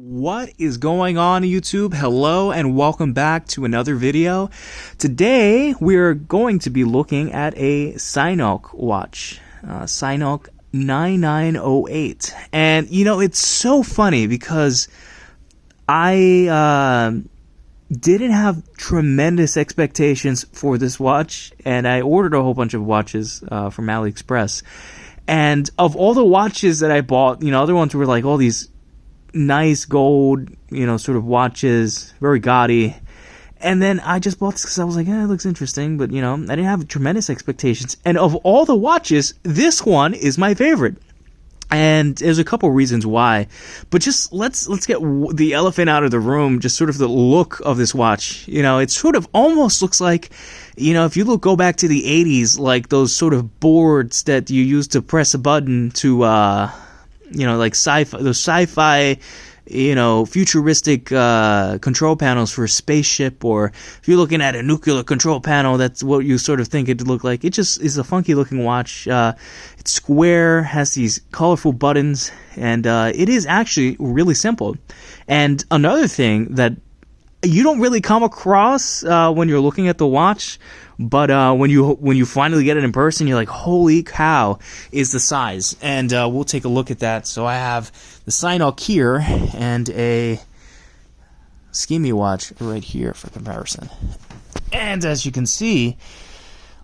What is going on, YouTube? Hello and welcome back to another video. Today we're going to be looking at a SYNOKE watch, SYNOKE 9908. And you know, it's so funny because I didn't have tremendous expectations for this watch, and I ordered a whole bunch of watches from AliExpress. And of all the watches that I bought, you know, other ones were like all these nice gold, you know, sort of watches, very gaudy. And then I just bought this because I was like, it looks interesting, but, you know, I didn't have tremendous expectations. And of all the watches, this one is my favorite. And there's a couple reasons why, but just let's get the elephant out of the room. Just sort of the look of this watch. You know, it sort of almost looks like, you know, if you go back to the 80s, like those sort of boards that you use to press a button to, you know, like those sci-fi, you know, futuristic control panels for a spaceship, or if you're looking at a nuclear control panel, that's what you sort of think it'd look like. It just is a funky looking watch. It's square, has these colorful buttons, and it is actually really simple. And another thing that you don't really come across when you're looking at the watch, but when you finally get it in person, you're like, holy cow, is the size. And we'll take a look at that. So I have the SYNOKE here and a Skimmy watch right here for comparison. And as you can see,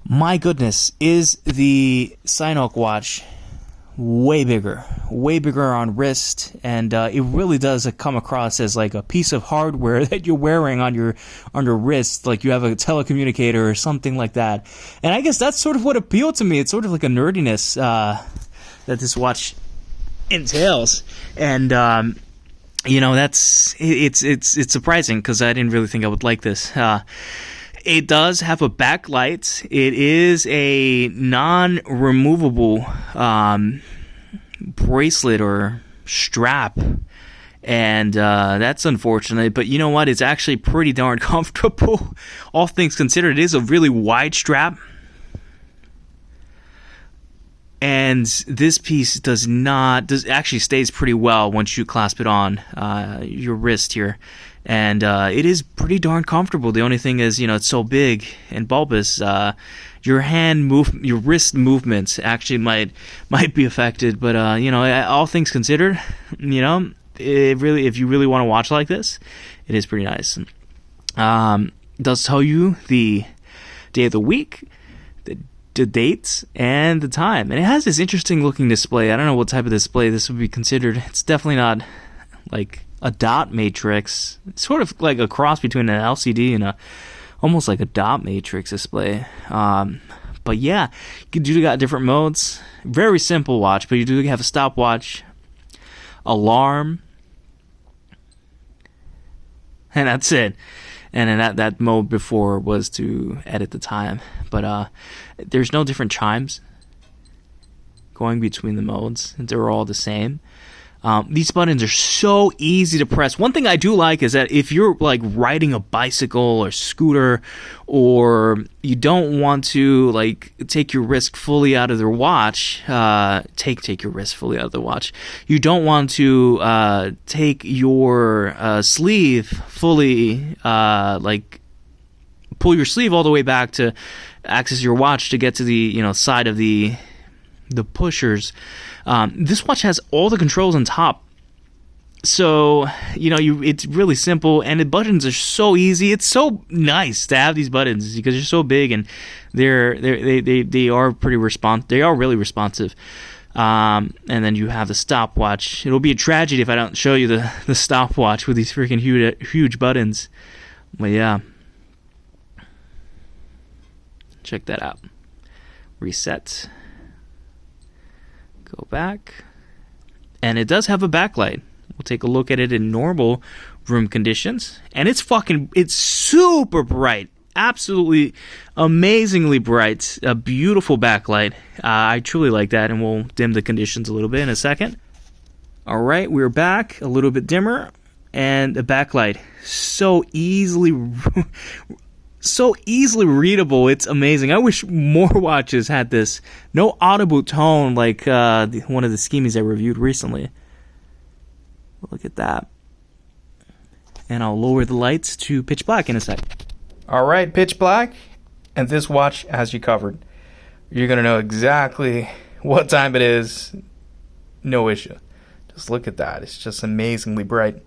my goodness, is the SYNOKE watch way bigger on wrist, and it really does come across as like a piece of hardware that you're wearing on your wrist, like you have a telecommunicator or something like that. And I guess that's sort of what appealed to me. It's sort of like a nerdiness that this watch entails, and you know, it's surprising because I didn't really think I would like this. It does have a backlight. It is a non-removable bracelet or strap, and that's unfortunate. But you know what? It's actually pretty darn comfortable. All things considered, it is a really wide strap. And this piece actually stays pretty well once you clasp it on your wrist here. And it is pretty darn comfortable. The only thing is, you know, it's so big and bulbous. Your wrist movements actually might be affected. But you know, all things considered, you know, if you really want to watch like this, it is pretty nice. It does tell you the day of the week, the dates, and the time. And it has this interesting looking display. I don't know what type of display this would be considered. It's definitely not like a dot matrix. It's sort of like a cross between an LCD and almost like a dot matrix display. But yeah, you got different modes. Very simple watch, but you do have a stopwatch, alarm, and that's it. And then that mode before was to edit the time. But there's no different chimes going between the modes. They're all the same. These buttons are so easy to press. One thing I do like is that if you're like riding a bicycle or scooter, or you don't want to like take your wrist fully out of the watch, take your wrist fully out of the watch. You don't want to take your sleeve fully, like pull your sleeve all the way back to access your watch to get to the, you know, side of the pushers. This watch has all the controls on top, so you know, it's really simple, and the buttons are so easy. It's so nice to have these buttons because they're so big, and they are pretty they are really responsive. And then you have the stopwatch. It'll be a tragedy if I don't show you the stopwatch with these freaking huge buttons. But yeah, check that out. Reset. Go back, and it does have a backlight. We'll take a look at it in normal room conditions, and it's super bright, absolutely amazingly bright, a beautiful backlight. I truly like that, and we'll dim the conditions a little bit in a second. All right, we're back, a little bit dimmer, and the backlight so easily readable. It's amazing. I wish more watches had this. No audible tone like one of the Skimmies I reviewed recently. Look at that. and I'll lower the lights to pitch black in a sec. All right, pitch black, and this watch has you covered. You're going to know exactly what time it is. No issue. Just look at that. It's just amazingly bright.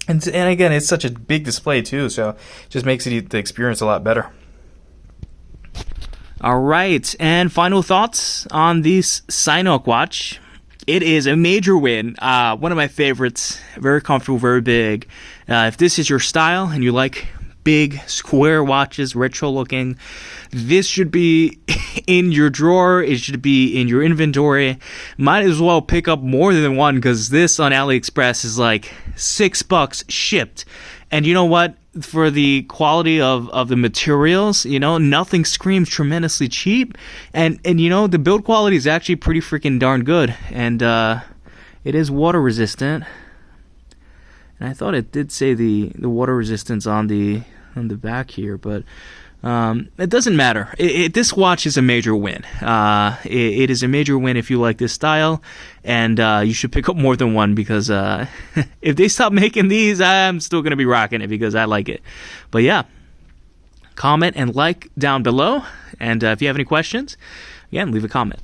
And again, it's such a big display too, so it just makes the experience a lot better. All right, and final thoughts on this SYNOKE watch. It is a major win. One of my favorites. Very comfortable, very big. If this is your style and you like big square watches, retro looking, this should be in your drawer. It should be in your inventory. Might as well pick up more than one, because this on AliExpress is like $6 shipped. And you know what? For the quality of the materials, nothing screams tremendously cheap. And the build quality is actually pretty freaking darn good. And it is water resistant. And I thought it did say the water resistance on the back here, but it doesn't matter. This watch is a major win. It is a major win if you like this style, and you should pick up more than one, because if they stop making these, I'm still going to be rocking it because I like it. But yeah, comment and like down below, and if you have any questions, again, leave a comment.